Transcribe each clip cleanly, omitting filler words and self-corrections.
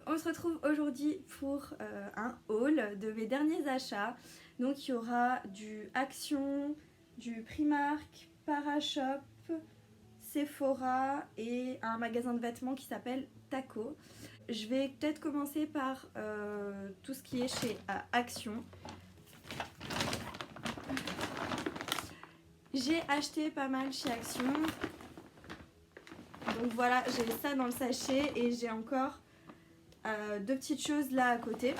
On se retrouve aujourd'hui pour un haul de mes derniers achats. Donc il y aura du Action, du Primark, Parashop, Sephora et un magasin de vêtements qui s'appelle Taco. Je vais peut-être commencer par tout ce qui est chez Action. J'ai acheté pas mal chez Action. Donc voilà, j'ai ça dans le sachet et j'ai encore deux petites choses là à côté.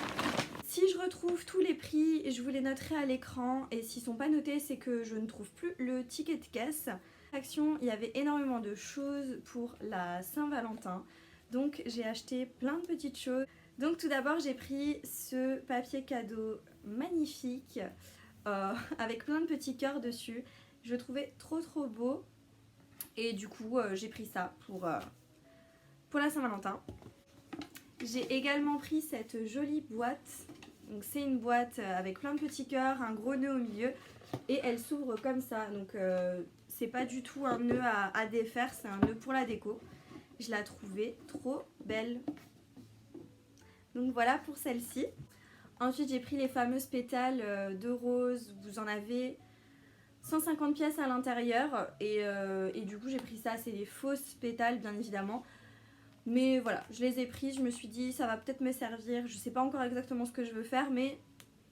Si je retrouve tous les prix, je vous les noterai à l'écran et s'ils sont pas notés, c'est que je ne trouve plus le ticket de caisse. Action, il y avait énormément de choses pour la Saint-Valentin. Donc j'ai acheté plein de petites choses. Donc tout d'abord, j'ai pris ce papier cadeau magnifique avec plein de petits cœurs dessus. Je le trouvais trop beau et du coup j'ai pris ça pour la Saint-Valentin. J'ai également pris cette jolie boîte. Donc c'est une boîte avec plein de petits cœurs, un gros nœud au milieu et elle s'ouvre comme ça. Donc c'est pas du tout un nœud à défaire, c'est un nœud pour la déco. Je la trouvais trop belle. Donc voilà pour celle-ci. Ensuite j'ai pris les fameuses pétales de rose. Vous en avez 150 pièces à l'intérieur et du coup j'ai pris ça. C'est des fausses pétales bien évidemment. Mais voilà, je les ai pris, je me suis dit ça va peut-être me servir. Je sais pas encore exactement ce que je veux faire mais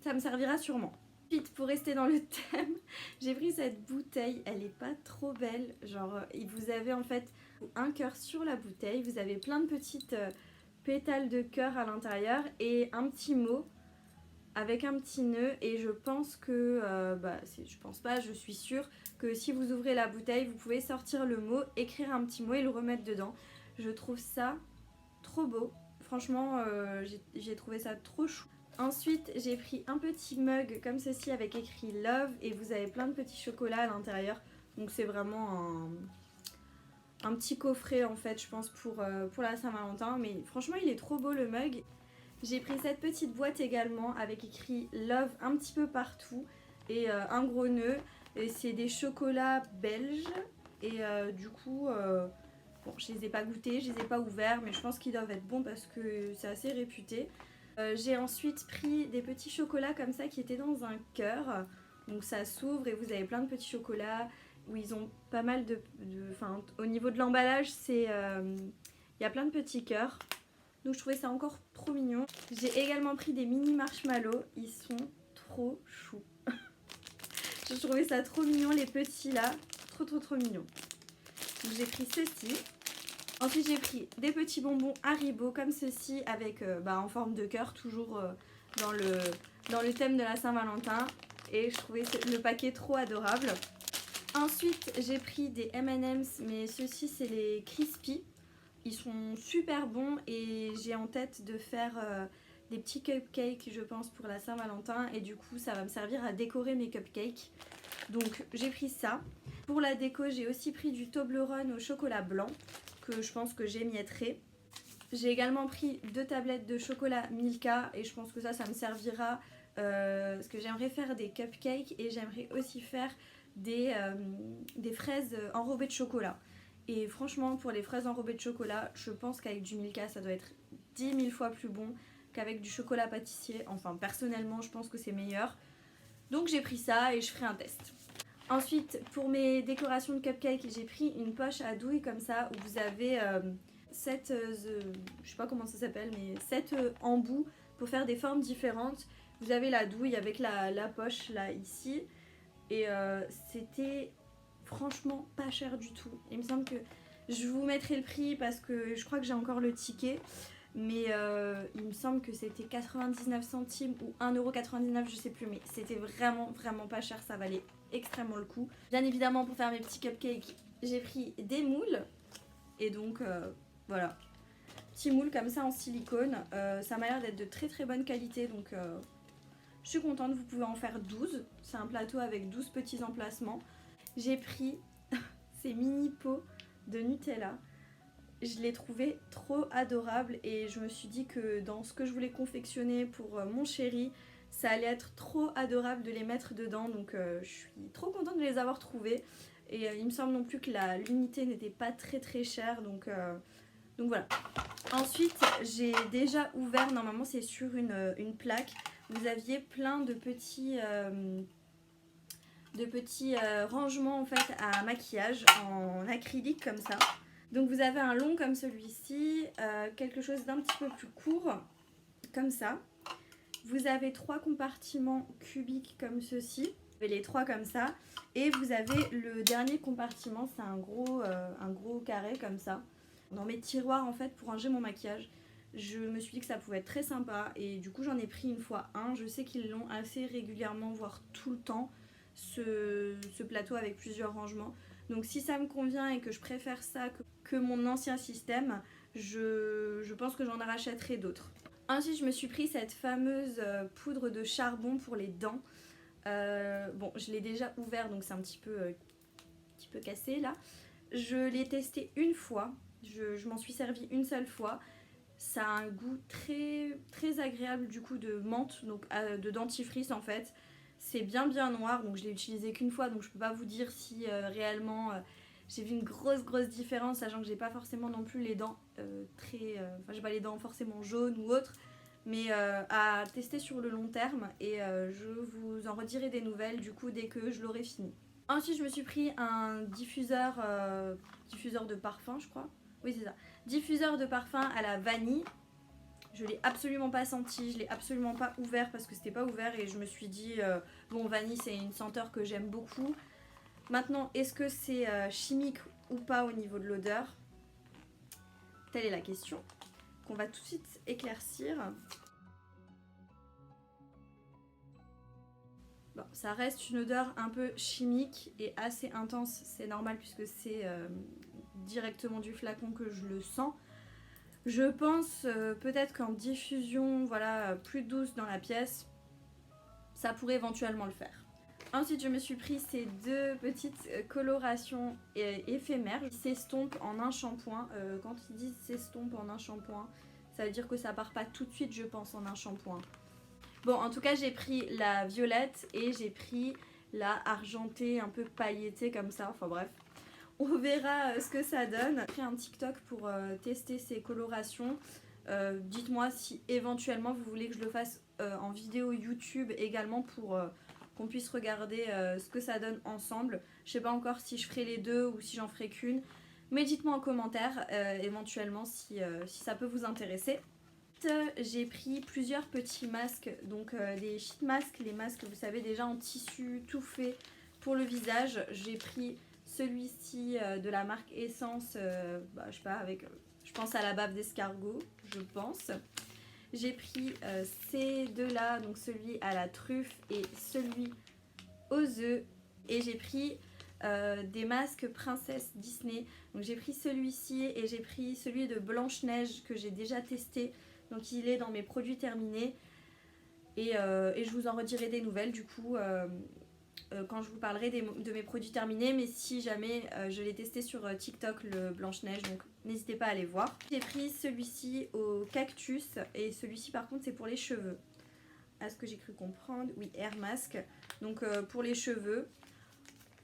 ça me servira sûrement. Ensuite, pour rester dans le thème, j'ai pris cette bouteille, elle est pas trop belle. Genre, vous avez en fait un cœur sur la bouteille, vous avez plein de petites pétales de cœur à l'intérieur et un petit mot avec un petit nœud. Et je pense que, je pense pas, je suis sûre que si vous ouvrez la bouteille, vous pouvez sortir le mot, écrire un petit mot et le remettre dedans. Je trouve ça trop beau. Franchement, j'ai trouvé ça trop chou. Ensuite, j'ai pris un petit mug comme ceci avec écrit Love et vous avez plein de petits chocolats à l'intérieur. Donc c'est vraiment un petit coffret en fait, je pense, pour la Saint-Valentin. Mais franchement, il est trop beau le mug. J'ai pris cette petite boîte également avec écrit Love un petit peu partout et un gros nœud. Et c'est des chocolats belges et du coup... Bon, je les ai pas goûtés, je les ai pas ouverts, mais je pense qu'ils doivent être bons parce que c'est assez réputé. J'ai ensuite pris des petits chocolats comme ça qui étaient dans un cœur. Donc ça s'ouvre et vous avez plein de petits chocolats où ils ont pas mal enfin, au niveau de l'emballage, il y a plein de petits cœurs. Donc je trouvais ça encore trop mignon. J'ai également pris des mini marshmallows, ils sont trop choux. Je trouvais ça trop mignon les petits là, trop mignon. Donc j'ai pris ceci. Ensuite j'ai pris des petits bonbons Haribo comme ceci avec en forme de cœur, toujours dans le thème de la Saint-Valentin. Et je trouvais le paquet trop adorable. Ensuite j'ai pris des M&M's, mais ceux-ci c'est les Crispy. Ils sont super bons et j'ai en tête de faire des petits cupcakes je pense pour la Saint-Valentin. Et du coup ça va me servir à décorer mes cupcakes. Donc j'ai pris ça. Pour la déco j'ai aussi pris du Toblerone au chocolat blanc, que je pense que j'émietterai. J'ai également pris 2 tablettes de chocolat Milka et je pense que ça me servira parce que j'aimerais faire des cupcakes et j'aimerais aussi faire des fraises enrobées de chocolat. Et franchement pour les fraises enrobées de chocolat, je pense qu'avec du Milka ça doit être 10 000 fois plus bon qu'avec du chocolat pâtissier. Enfin personnellement je pense que c'est meilleur. Donc j'ai pris ça et je ferai un test. Ensuite, pour mes décorations de cupcake, j'ai pris une poche à douille comme ça où vous avez 7, je sais pas comment ça s'appelle, mais 7 embouts pour faire des formes différentes. Vous avez la douille avec la poche là ici et c'était franchement pas cher du tout. Il me semble que je vous mettrai le prix parce que je crois que j'ai encore le ticket. Mais il me semble que c'était 99 centimes ou 1,99€, je sais plus, mais c'était vraiment pas cher, ça valait extrêmement le coup. Bien évidemment pour faire mes petits cupcakes, j'ai pris des moules et donc voilà, petits moules comme ça en silicone. Ça m'a l'air d'être de très bonne qualité donc je suis contente, vous pouvez en faire 12. C'est un plateau avec 12 petits emplacements. J'ai pris ces mini pots de Nutella. Je l'ai trouvé trop adorable et je me suis dit que dans ce que je voulais confectionner pour mon chéri, ça allait être trop adorable de les mettre dedans. Donc je suis trop contente de les avoir trouvés. Et il me semble non plus que l'unité n'était pas très chère, donc voilà. Ensuite, j'ai déjà ouvert, normalement c'est sur une plaque, vous aviez plein de petits rangements en fait à maquillage en acrylique comme ça. Donc vous avez un long comme celui-ci, quelque chose d'un petit peu plus court, comme ça. Vous avez 3 compartiments cubiques comme ceci, vous avez les 3 comme ça. Et vous avez le dernier compartiment, c'est un gros carré comme ça. Dans mes tiroirs en fait pour ranger mon maquillage, je me suis dit que ça pouvait être très sympa. Et du coup j'en ai pris une fois un, je sais qu'ils l'ont assez régulièrement, voire tout le temps, ce plateau avec plusieurs rangements. Donc si ça me convient et que je préfère ça que mon ancien système, je pense que j'en rachèterai d'autres. Ensuite, je me suis pris cette fameuse poudre de charbon pour les dents. Bon, je l'ai déjà ouvert, donc c'est un petit peu cassé là. Je l'ai testé une fois, je m'en suis servi une seule fois. Ça a un goût très agréable du coup de menthe, donc de dentifrice en fait. C'est bien noir, donc je l'ai utilisé qu'une fois, donc je peux pas vous dire si réellement j'ai vu une grosse différence, sachant que j'ai pas forcément non plus les dents enfin j'ai pas les dents forcément jaunes ou autres, mais à tester sur le long terme, et je vous en redirai des nouvelles du coup dès que je l'aurai fini. Ensuite je me suis pris un diffuseur de parfum je crois, oui c'est ça, diffuseur de parfum à la vanille. Je l'ai absolument pas senti, je l'ai absolument pas ouvert parce que c'était pas ouvert, et je me suis dit bon, vanille c'est une senteur que j'aime beaucoup. Maintenant, est-ce que c'est chimique ou pas au niveau de l'odeur? Telle est la question qu'on va tout de suite éclaircir. Bon, ça reste une odeur un peu chimique et assez intense, c'est normal puisque c'est directement du flacon que je le sens. Je pense peut-être qu'en diffusion, voilà, plus douce dans la pièce, ça pourrait éventuellement le faire. Ensuite, je me suis pris ces 2 petites colorations éphémères. Ils s'estompent en un shampoing. Quand ils disent s'estompe en un shampoing, ça veut dire que ça part pas tout de suite, je pense, en un shampoing. Bon, en tout cas, j'ai pris la violette et j'ai pris la argentée, un peu pailletée comme ça. Enfin bref. On verra ce que ça donne. J'ai pris un TikTok pour tester ces colorations. Dites-moi si éventuellement vous voulez que je le fasse en vidéo YouTube également pour qu'on puisse regarder ce que ça donne ensemble. Je sais pas encore si je ferai les deux ou si j'en ferai qu'une. Mais dites-moi en commentaire éventuellement si ça peut vous intéresser. J'ai pris plusieurs petits masques, donc des sheet masks, les masques vous savez déjà en tissu tout fait pour le visage. J'ai pris celui-ci de la marque Essence, je sais pas, avec, je pense à la bave d'escargot, je pense. J'ai pris ces deux-là, donc celui à la truffe et celui aux œufs. Et j'ai pris des masques princesse Disney. Donc j'ai pris celui-ci et j'ai pris celui de Blanche-Neige que j'ai déjà testé. Donc il est dans mes produits terminés. Et je vous en redirai des nouvelles du coup quand je vous parlerai de mes produits terminés, mais si jamais je l'ai testé sur TikTok, le Blanche-Neige, donc n'hésitez pas à aller voir. J'ai pris celui-ci au cactus, et celui-ci par contre c'est pour les cheveux. À ce que j'ai cru comprendre, oui, Air Mask, donc pour les cheveux.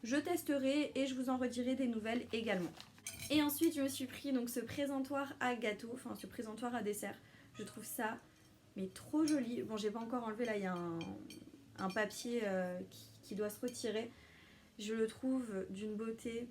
Je testerai et je vous en redirai des nouvelles également. Et ensuite je me suis pris donc ce présentoir à gâteau, enfin ce présentoir à dessert. Je trouve ça mais trop joli. Bon, j'ai pas encore enlevé, là il y a un papier qui doit se retirer. Je le trouve d'une beauté,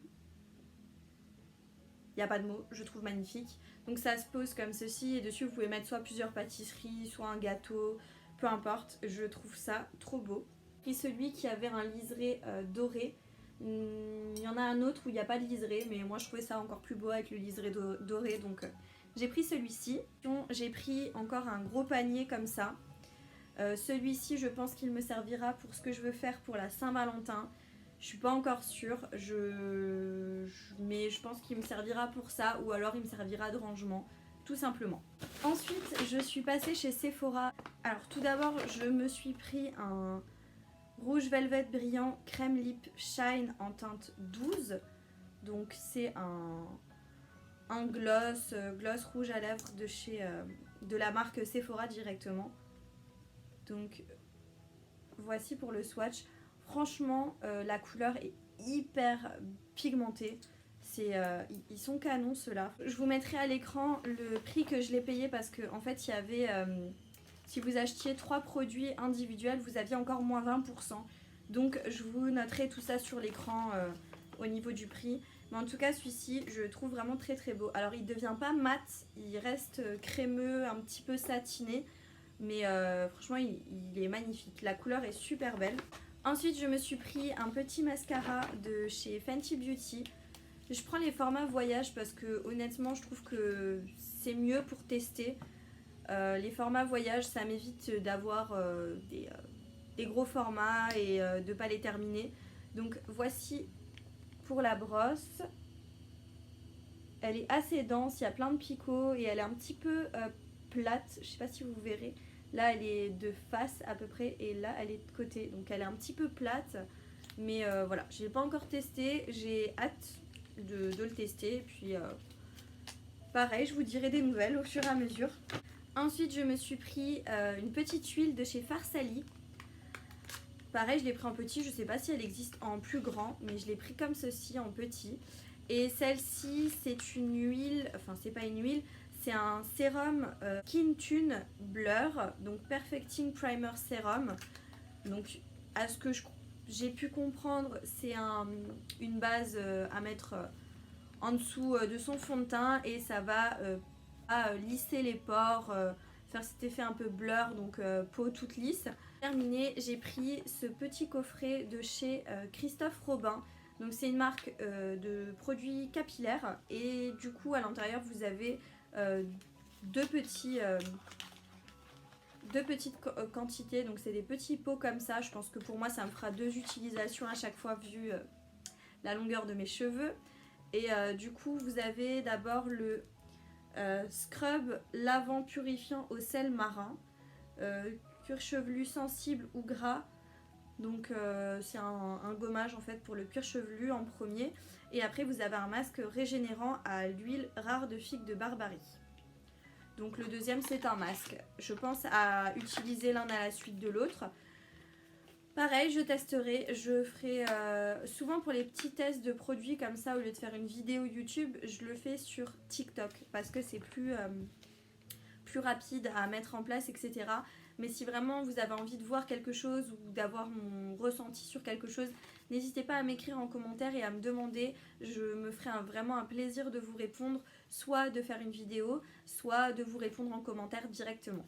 il n'y a pas de mots, je trouve magnifique. Donc ça se pose comme ceci et dessus vous pouvez mettre soit plusieurs pâtisseries, soit un gâteau, peu importe, je trouve ça trop beau. J'ai pris celui qui avait un liseré doré. Il y en a un autre où il n'y a pas de liseré, mais moi je trouvais ça encore plus beau avec le liseré doré, donc j'ai pris celui-ci. J'ai pris encore un gros panier comme ça. Celui-ci je pense qu'il me servira pour ce que je veux faire pour la Saint-Valentin. Je suis pas encore sûre, mais je pense qu'il me servira pour ça, ou alors il me servira de rangement, tout simplement. Ensuite je suis passée chez Sephora. Alors tout d'abord je me suis pris un rouge velvet brillant crème lip shine en teinte 12. Donc c'est un gloss rouge à lèvres de la marque Sephora directement. Donc voici pour le swatch. Franchement la couleur est hyper pigmentés. Ils sont canons ceux-là. Je vous mettrai à l'écran le prix que je l'ai payé parce que en fait il y avait, si vous achetiez 3 produits individuels, vous aviez encore moins 20%. Donc je vous noterai tout ça sur l'écran au niveau du prix. Mais en tout cas celui-ci je le trouve vraiment très très beau. Alors il ne devient pas mat, il reste crémeux, un petit peu satiné. Mais franchement il est magnifique, la couleur est super belle. Ensuite je me suis pris un petit mascara de chez Fenty Beauty. Je prends les formats voyage parce que honnêtement je trouve que c'est mieux pour tester. Les formats voyage ça m'évite d'avoir des gros formats et de ne pas les terminer. Donc voici pour la brosse. Elle est assez dense, il y a plein de picots et elle est un petit peu plate. Je sais pas si vous verrez. Là elle est de face à peu près et là elle est de côté. Donc elle est un petit peu plate. Mais voilà, je l'ai pas encore testé. J'ai hâte de le tester. Puis pareil, je vous dirai des nouvelles au fur et à mesure. Ensuite je me suis pris une petite huile de chez Farsali. Pareil, je l'ai pris en petit, je sais pas si elle existe en plus grand, mais je l'ai pris comme ceci en petit. Et celle-ci, c'est une huile, enfin c'est pas une huile, c'est un sérum Skin Tune Blur, donc Perfecting Primer Serum. Donc à ce que j'ai pu comprendre, c'est une base à mettre en dessous de son fond de teint et ça va lisser les pores, faire cet effet un peu blur, donc peau toute lisse. Terminé, j'ai pris ce petit coffret de chez Christophe Robin. Donc c'est une marque de produits capillaires et du coup à l'intérieur vous avez deux petites quantités. Donc c'est des petits pots comme ça. Je pense que pour moi ça me fera 2 utilisations à chaque fois vu la longueur de mes cheveux. Et du coup vous avez d'abord le scrub lavant purifiant au sel marin. Cuir chevelu sensible ou gras, donc c'est un gommage en fait pour le cuir chevelu en premier, et après vous avez un masque régénérant à l'huile rare de figue de Barbarie. Donc le deuxième c'est un masque. Je pense à utiliser l'un à la suite de l'autre. Pareil, je testerai, je ferai souvent pour les petits tests de produits comme ça, au lieu de faire une vidéo YouTube, je le fais sur TikTok parce que c'est plus rapide à mettre en place, etc. Mais si vraiment vous avez envie de voir quelque chose ou d'avoir mon ressenti sur quelque chose, n'hésitez pas à m'écrire en commentaire et à me demander. Je me ferai vraiment un plaisir de vous répondre, soit de faire une vidéo, soit de vous répondre en commentaire directement.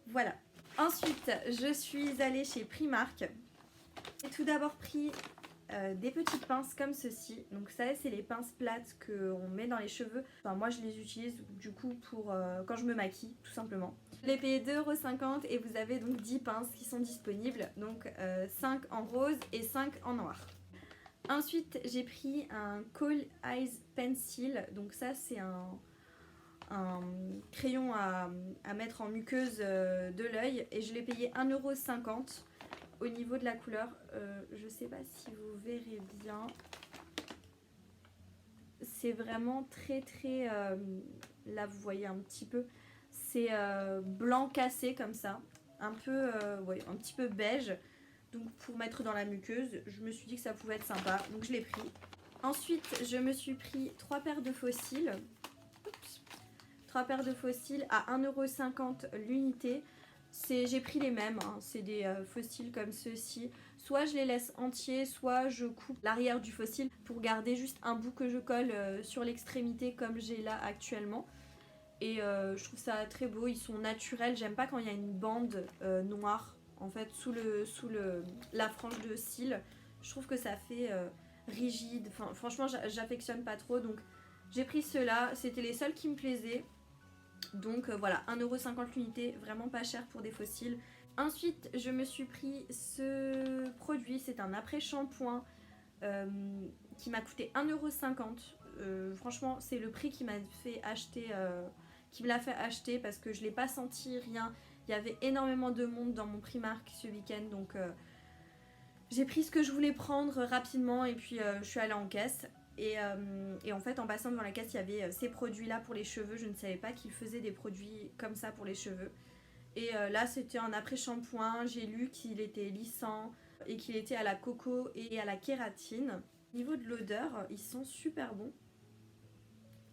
Voilà. Ensuite, je suis allée chez Primark. J'ai tout d'abord pris des petites pinces comme ceci. Donc ça c'est les pinces plates qu'on met dans les cheveux. Enfin moi je les utilise du coup pour quand je me maquille tout simplement. Je l'ai payé 2,50 € et vous avez donc 10 pinces qui sont disponibles. Donc 5 en rose et 5 en noir. Ensuite j'ai pris un Kohl Eyes Pencil. Donc ça c'est un crayon à mettre en muqueuse de l'œil et je l'ai payé 1,50 €. Au niveau de la couleur, je sais pas si vous verrez bien, c'est vraiment très très, là vous voyez un petit peu, c'est blanc cassé comme ça, un peu, ouais, un petit peu beige, donc pour mettre dans la muqueuse, je me suis dit que ça pouvait être sympa, donc je l'ai pris. Ensuite je me suis pris 3 paires de faux cils, 3 paires de faux cils à 1,50 € l'unité. J'ai pris les mêmes, hein. C'est des fossiles comme ceux-ci. Soit je les laisse entiers, soit je coupe l'arrière du fossile pour garder juste un bout que je colle sur l'extrémité comme j'ai là actuellement. Et je trouve ça très beau, ils sont naturels. J'aime pas quand il y a une bande noire en fait sous la frange de cils. Je trouve que ça fait rigide. Enfin, franchement j'affectionne pas trop, donc j'ai pris ceux-là. C'était les seuls qui me plaisaient. Donc voilà, 1,50 € l'unité, vraiment pas cher pour des fossiles. Ensuite, je me suis pris ce produit, c'est un après-shampoing qui m'a coûté 1,50 €. Franchement, c'est le prix qui m'a fait acheter, qui me l'a fait acheter parce que je l'ai pas senti rien. Il y avait énormément de monde dans mon Primark ce week-end, donc j'ai pris ce que je voulais prendre rapidement et puis je suis allée en caisse. Et en fait en passant devant la caisse il y avait ces produits là pour les cheveux. Je ne savais pas qu'ils faisaient des produits comme ça pour les cheveux. Et là c'était un après-shampoing. J'ai lu qu'il était lissant et qu'il était à la coco et à la kératine. Au niveau de l'odeur, ils sont super bons.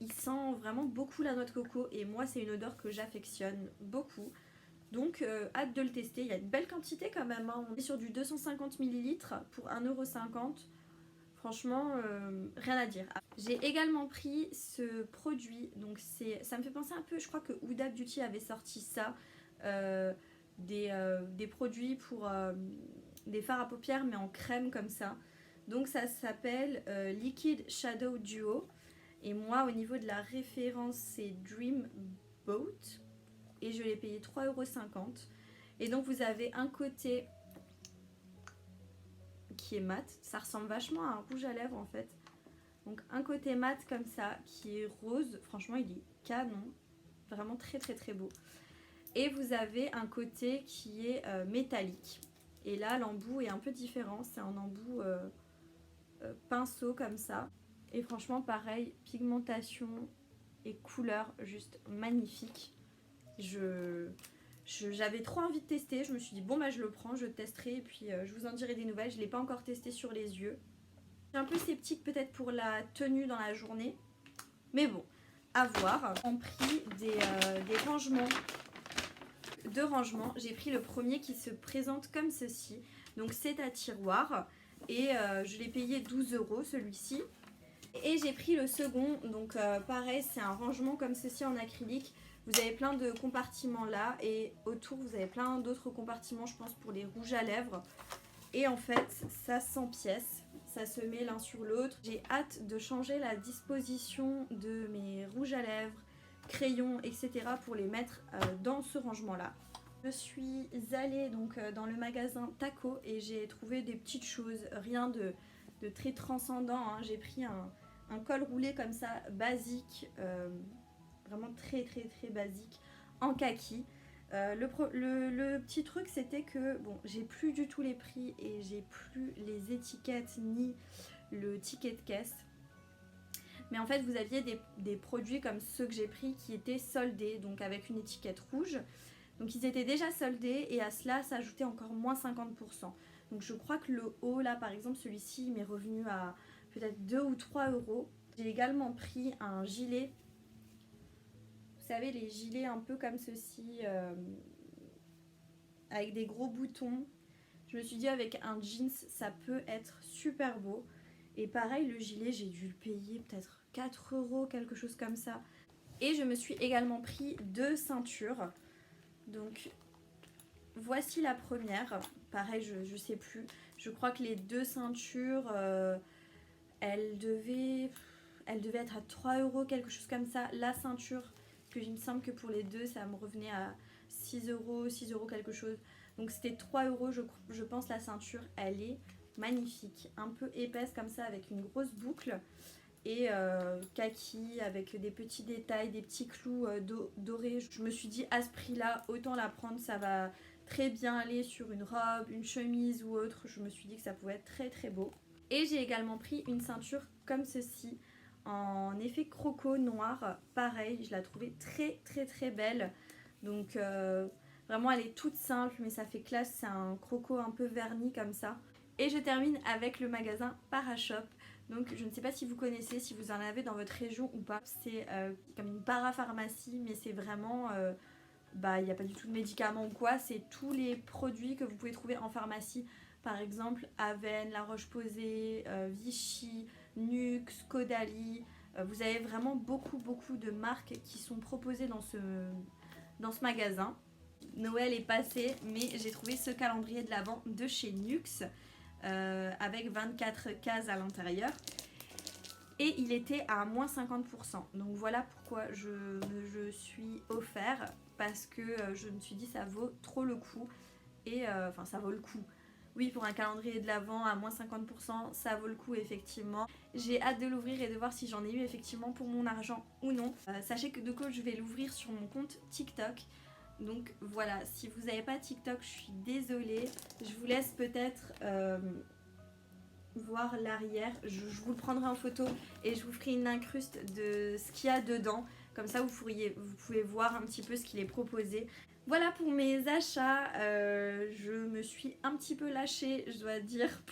Il sent vraiment beaucoup la noix de coco et moi c'est une odeur que j'affectionne beaucoup. Donc hâte de le tester, il y a une belle quantité quand même, hein. On est sur du 250 ml pour 1,50 €. Franchement, rien à dire. J'ai également pris ce produit, donc ça me fait penser un peu, je crois que Huda Beauty avait sorti ça, des produits pour des fards à paupières mais en crème comme ça. Donc ça s'appelle Liquid Shadow Duo. Et moi au niveau de la référence c'est Dream Boat. Et je l'ai payé 3,50 €. Et donc vous avez un côté qui est mat. Ça ressemble vachement à un rouge à lèvres en fait. Donc un côté mat comme ça qui est rose. Franchement il est canon. Vraiment très très très beau. Et vous avez un côté qui est métallique. Et là l'embout est un peu différent. C'est un embout pinceau comme ça. Et franchement pareil, pigmentation et couleur juste magnifique. J'avais trop envie de tester, je me suis dit bon bah je le prends, je testerai et puis je vous en dirai des nouvelles. Je ne l'ai pas encore testé sur les yeux. Je suis un peu sceptique peut-être pour la tenue dans la journée, mais bon, à voir. J'ai pris des rangements. Deux rangements, j'ai pris le premier qui se présente comme ceci. Donc c'est à tiroir et je l'ai payé 12 € celui-ci. Et j'ai pris le second, donc pareil c'est un rangement comme ceci en acrylique. Vous avez plein de compartiments là et autour vous avez plein d'autres compartiments, je pense pour les rouges à lèvres. Et en fait ça s'empièce, ça se met l'un sur l'autre. J'ai hâte de changer la disposition de mes rouges à lèvres, crayons, etc. pour les mettre dans ce rangement là. Je suis allée donc dans le magasin Taco et j'ai trouvé des petites choses, rien de très transcendant, hein. J'ai pris un col roulé comme ça, basique, vraiment très très très basique, en kaki. Le petit truc c'était que, bon, j'ai plus du tout les prix et j'ai plus les étiquettes ni le ticket de caisse. Mais en fait vous aviez des produits comme ceux que j'ai pris qui étaient soldés, donc avec une étiquette rouge. Donc ils étaient déjà soldés et à cela s'ajoutait encore moins 50%. Donc je crois que le haut là par exemple celui-ci il m'est revenu à peut-être 2 ou 3 €. J'ai également pris un gilet. Vous savez les gilets un peu comme ceci avec des gros boutons. Je me suis dit avec un jeans ça peut être super beau. Et pareil le gilet j'ai dû le payer peut-être 4 €, quelque chose comme ça. Et je me suis également pris deux ceintures. Donc voici la première, pareil je sais plus, je crois que les deux ceintures elles devaient être à 3 €, quelque chose comme ça, la ceinture, parce que il me semble que pour les deux ça me revenait à 6 € quelque chose, donc c'était 3 € je pense. La ceinture elle est magnifique, un peu épaisse comme ça avec une grosse boucle et kaki avec des petits détails, des petits clous dorés. Je me suis dit à ce prix là autant la prendre, ça va très bien aller sur une robe, une chemise ou autre. Je me suis dit que ça pouvait être très très beau. Et j'ai également pris une ceinture comme ceci en effet croco noir, pareil je la trouvais très très très belle. Donc vraiment elle est toute simple mais ça fait classe, c'est un croco un peu verni comme ça. Et je termine avec le magasin Parashop. Donc je ne sais pas si vous connaissez, si vous en avez dans votre région ou pas. C'est comme une parapharmacie mais c'est vraiment, il n'y a pas du tout de médicaments ou quoi. C'est tous les produits que vous pouvez trouver en pharmacie. Par exemple Aven, La Roche-Posay, Vichy, Nux, Caudalie. Vous avez vraiment beaucoup de marques qui sont proposées dans ce magasin. Noël est passé mais j'ai trouvé ce calendrier de l'Avent de chez Nux. Avec 24 cases à l'intérieur et il était à moins 50%. Donc voilà pourquoi je suis offert, parce que je me suis dit ça vaut trop le coup. Et enfin ça vaut le coup, oui, pour un calendrier de l'Avent à moins 50% ça vaut le coup effectivement. J'ai hâte de l'ouvrir et de voir si j'en ai eu effectivement pour mon argent ou non. Sachez que de coup je vais l'ouvrir sur mon compte TikTok. Donc voilà, si vous n'avez pas TikTok, je suis désolée. Je vous laisse peut-être voir l'arrière. Je vous le prendrai en photo et je vous ferai une incruste de ce qu'il y a dedans. Comme ça, vous pouvez voir un petit peu ce qu'il est proposé. Voilà pour mes achats. Je me suis un petit peu lâchée, je dois dire,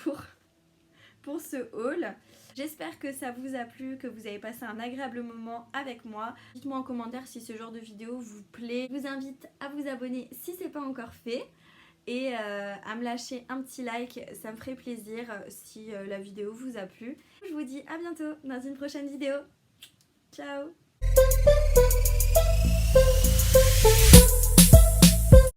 pour ce haul. J'espère que ça vous a plu, que vous avez passé un agréable moment avec moi. Dites-moi en commentaire si ce genre de vidéo vous plaît. Je vous invite à vous abonner si ce n'est pas encore fait. Et à me lâcher un petit like, ça me ferait plaisir si la vidéo vous a plu. Je vous dis à bientôt dans une prochaine vidéo. Ciao!